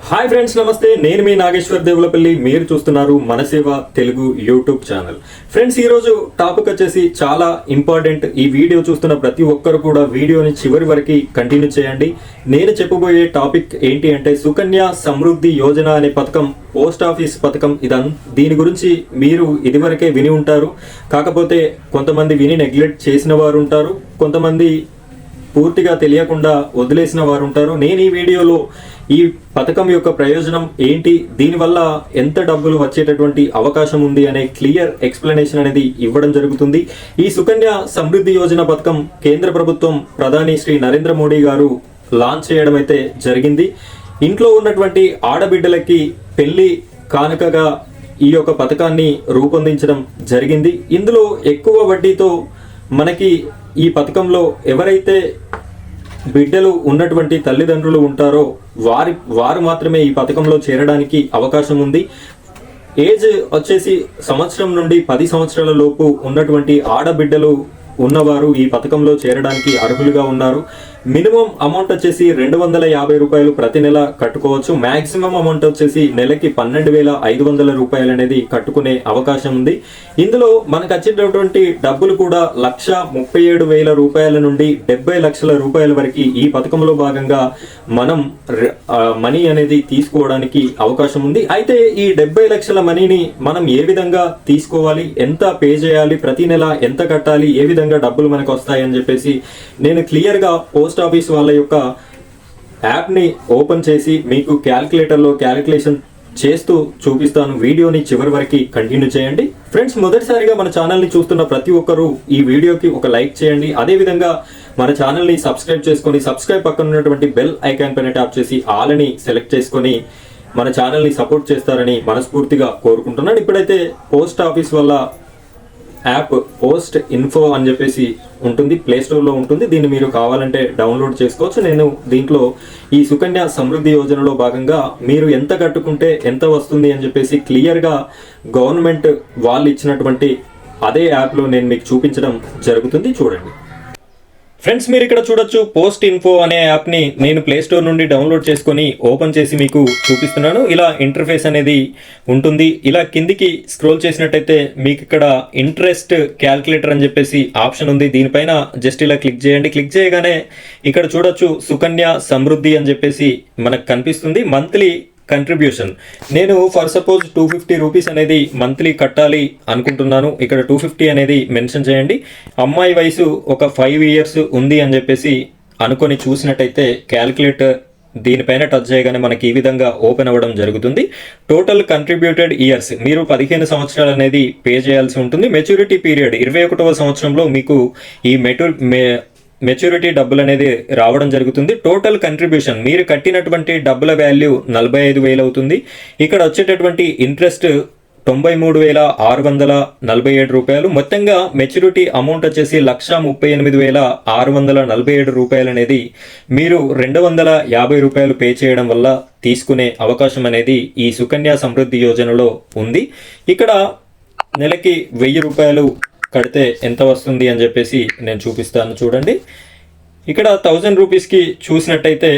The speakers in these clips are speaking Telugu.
హాయ్ ఫ్రెండ్స్, నమస్తే. నేను మీ నాగేశ్వర్ దేవులపల్లి. మీరు చూస్తున్నారు మన సేవ తెలుగు యూట్యూబ్ ఛానల్. ఫ్రెండ్స్, ఈరోజు టాపిక్ వచ్చేసి చాలా ఇంపార్టెంట్. ఈ వీడియో చూస్తున్న ప్రతి ఒక్కరు కూడా వీడియోని చివరి వరకు కంటిన్యూ చేయండి. నేను చెప్పబోయే టాపిక్ ఏంటి అంటే సుకన్య సమృద్ధి యోజన అనే పథకం, పోస్ట్ ఆఫీస్ పథకం. దీని గురించి మీరు ఇదివరకే విని ఉంటారు. కాకపోతే కొంతమంది విని నెగ్లెక్ట్ చేసిన వారు ఉంటారు, కొంతమంది పూర్తిగా తెలియకుండా వదిలేసిన వారు ఉంటారు. నేను ఈ వీడియోలో ఈ పథకం యొక్క ప్రయోజనం ఏంటి, దీనివల్ల ఎంత డబ్బులు వచ్చేటటువంటి అవకాశం ఉంది అనే క్లియర్ ఎక్స్ప్లెనేషన్ అనేది ఇవ్వడం జరుగుతుంది. ఈ సుకన్య సమృద్ధి యోజన పథకం కేంద్ర ప్రభుత్వం ప్రధాని శ్రీ నరేంద్ర మోడీ గారు లాంచ్ చేయడం అయితే జరిగింది. ఇంట్లో ఉన్నటువంటి ఆడబిడ్డలకి పెళ్లి కానుకగా ఈ యొక్క పథకాన్ని రూపొందించడం జరిగింది. ఇందులో ఎక్కువ వడ్డీతో మనకి ఈ పథకంలో ఎవరైతే బిడ్డలు ఉన్నటువంటి తల్లిదండ్రులు ఉంటారో వారు మాత్రమే ఈ పథకంలో చేరడానికి అవకాశం ఉంది. ఏజ్ వచ్చేసి సంవత్సరం నుండి 10 సంవత్సరాల లోపు ఉన్నటువంటి ఆడబిడ్డలు ఉన్నవారు ఈ పథకంలో చేరడానికి అర్హులుగా ఉన్నారు. మినిమం అమౌంట్ వచ్చేసి 250 రూపాయలు ప్రతి నెల కట్టుకోవచ్చు. మ్యాక్సిమం అమౌంట్ వచ్చేసి నెలకి 12,500 రూపాయలు అనేది కట్టుకునే అవకాశం ఉంది. ఇందులో మనకు వచ్చేటటువంటి డబ్బులు కూడా 1,37,000 రూపాయల నుండి 70 లక్షల రూపాయల వరకు ఈ పథకంలో భాగంగా మనం మనీ అనేది తీసుకోవడానికి అవకాశం ఉంది. అయితే ఈ 70 లక్షల మనీని మనం ఏ విధంగా తీసుకోవాలి, ఎంత పే చేయాలి, ప్రతి నెల ఎంత కట్టాలి, ఏ విధంగా డబ్బులు మనకు వస్తాయని చెప్పేసి నేను క్లియర్గా పోస్ట్ ఆఫీస్ వాళ్ళ యొక్క యాప్ని ఓపెన్ చేసి మీకు క్యాలిక్యులేటర్లో క్యాలిక్యులేషన్ చేస్తూ చూపిస్తాను. వీడియోని చివరి వరకు కంటిన్యూ చేయండి. ఫ్రెండ్స్, మొదటిసారిగా మన ఛానల్ని చూస్తున్న ప్రతి ఒక్కరూ ఈ వీడియోకి ఒక లైక్ చేయండి. అదేవిధంగా మన ఛానల్ని సబ్స్క్రైబ్ చేసుకొని సబ్స్క్రైబ్ పక్కన ఉన్నటువంటి బెల్ ఐకాన్ పైన ట్యాప్ చేసి ఆల్ అని సెలెక్ట్ చేసుకొని మన ఛానల్ని సపోర్ట్ చేస్తారని మనస్ఫూర్తిగా కోరుకుంటున్నాను. ఇప్పుడైతే పోస్ట్ ఆఫీస్ వల్ల యాప్ పోస్ట్ ఇన్ఫో అని చెప్పేసి ఉంటుంది, ప్లే స్టోర్లో ఉంటుంది. దీన్ని మీరు కావాలంటే డౌన్లోడ్ చేసుకోవచ్చు. నేను దీంట్లో ఈ సుకన్య సమృద్ధి యోజనలో భాగంగా మీరు ఎంత కట్టుకుంటే ఎంత వస్తుంది అని చెప్పేసి క్లియర్గా గవర్నమెంట్ వాళ్ళు ఇచ్చినటువంటి అదే యాప్లో నేను మీకు చూపించడం జరుగుతుంది. చూడండి ఫ్రెండ్స్, మీరు ఇక్కడ చూడొచ్చు పోస్ట్ ఇన్ఫో అనే యాప్ని నేను ప్లే స్టోర్ నుండి డౌన్లోడ్ చేసుకొని ఓపెన్ చేసి మీకు చూపిస్తున్నాను. ఇలా ఇంటర్ఫేస్ అనేది ఉంటుంది. ఇలా కిందికి స్క్రోల్ చేసినట్టయితే మీకు ఇక్కడ ఇంట్రెస్ట్ క్యాల్కులేటర్ అని చెప్పేసి ఆప్షన్ ఉంది. దీనిపైన జస్ట్ ఇలా క్లిక్ చేయండి. క్లిక్ చేయగానే ఇక్కడ చూడొచ్చు సుకన్య సమృద్ధి అని చెప్పేసి మనకు కనిపిస్తుంది. మంత్లీ కంట్రిబ్యూషన్ నేను ఫర్ సపోజ్ 250 రూపీస్ అనేది మంత్లీ కట్టాలి అనుకుంటున్నాను. ఇక్కడ 250 అనేది మెన్షన్ చేయండి. అమ్మాయి వయసు ఒక 5 ఇయర్స్ ఉంది అని చెప్పేసి అనుకొని చూసినట్టయితే క్యాలిక్యులేటర్ దీనిపైన టచ్ చేయగానే మనకి ఈ విధంగా ఓపెన్ అవ్వడం జరుగుతుంది. టోటల్ కంట్రిబ్యూటెడ్ ఇయర్స్ మీరు 15 సంవత్సరాలు అనేది పే చేయాల్సి ఉంటుంది. మెచ్యూరిటీ పీరియడ్ 21వ సంవత్సరంలో మీకు ఈ మెచ్యూరిటీ డబ్బులు అనేది రావడం జరుగుతుంది. టోటల్ కంట్రిబ్యూషన్ మీరు కట్టినటువంటి డబ్బుల వాల్యూ 45,000 అవుతుంది. ఇక్కడ వచ్చేటటువంటి ఇంట్రెస్ట్ 93,647 రూపాయలు. మొత్తంగా మెచ్యూరిటీ అమౌంట్ వచ్చేసి 138,647 రూపాయలు అనేది మీరు 250 రూపాయలు పే చేయడం వల్ల తీసుకునే అవకాశం అనేది ఈ సుకన్య సమృద్ధి యోజనలో ఉంది. ఇక్కడ నెలకి 1,000 రూపాయలు కడితే ఎంత వస్తుంది అని చెప్పేసి నేను చూపిస్తాను. చూడండి, ఇక్కడ 1000 రూపీస్కి చూసినట్టయితే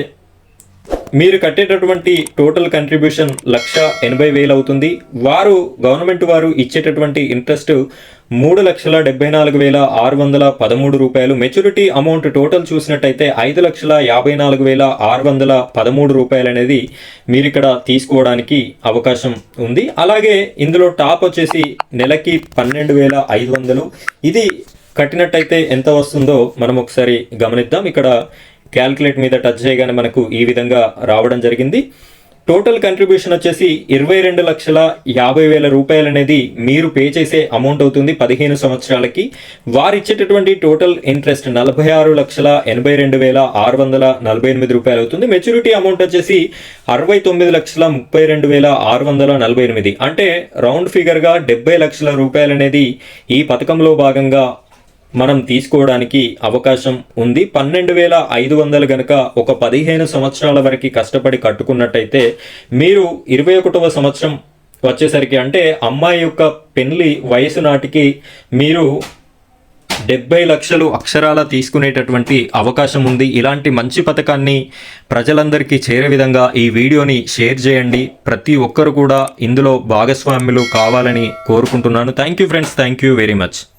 మీరు కట్టేటటువంటి టోటల్ కంట్రిబ్యూషన్ 1,80,000 అవుతుంది. గవర్నమెంట్ వారు ఇచ్చేటటువంటి ఇంట్రెస్ట్ 3,74,613 రూపాయలు. మెచ్యూరిటీ అమౌంట్ టోటల్ చూసినట్టయితే 5,54,613 రూపాయలు అనేది మీరు ఇక్కడ తీసుకోవడానికి అవకాశం ఉంది. అలాగే ఇందులో టాప్ వచ్చేసి నెలకి 12,500. ఇది కట్టినట్టయితే ఎంత వస్తుందో మనం ఒకసారి గమనిద్దాం. ఇక్కడ క్యాల్కులేట్ మీద టచ్ చేయగానే మనకు ఈ విధంగా రావడం జరిగింది. టోటల్ కంట్రిబ్యూషన్ వచ్చేసి 22,50,000 రూపాయలు అనేది మీరు పే చేసే అమౌంట్ అవుతుంది 15 సంవత్సరాలకి. వారు ఇచ్చేటటువంటి టోటల్ ఇంట్రెస్ట్ 46,82,648 రూపాయలు అవుతుంది. మెచ్యూరిటీ అమౌంట్ వచ్చేసి 69,32,648. అంటే రౌండ్ ఫిగర్గా 70 లక్షల రూపాయలు అనేది ఈ పథకంలో భాగంగా మనం తీసుకోవడానికి అవకాశం ఉంది. 12,500 గనక ఒక 15 సంవత్సరాల వరకు కష్టపడి కట్టుకున్నట్టయితే మీరు 21వ సంవత్సరం వచ్చేసరికి అంటే అమ్మాయి యొక్క పెళ్లి వయసు నాటికి మీరు 70 లక్షలు అక్షరాల తీసుకునేటటువంటి అవకాశం ఉంది. ఇలాంటి మంచి పథకాన్ని ప్రజలందరికీ చేరే విధంగా ఈ వీడియోని షేర్ చేయండి. ప్రతి ఒక్కరు కూడా ఇందులో భాగస్వాములు కావాలని కోరుకుంటున్నాను. Thank you friends, thank you very much.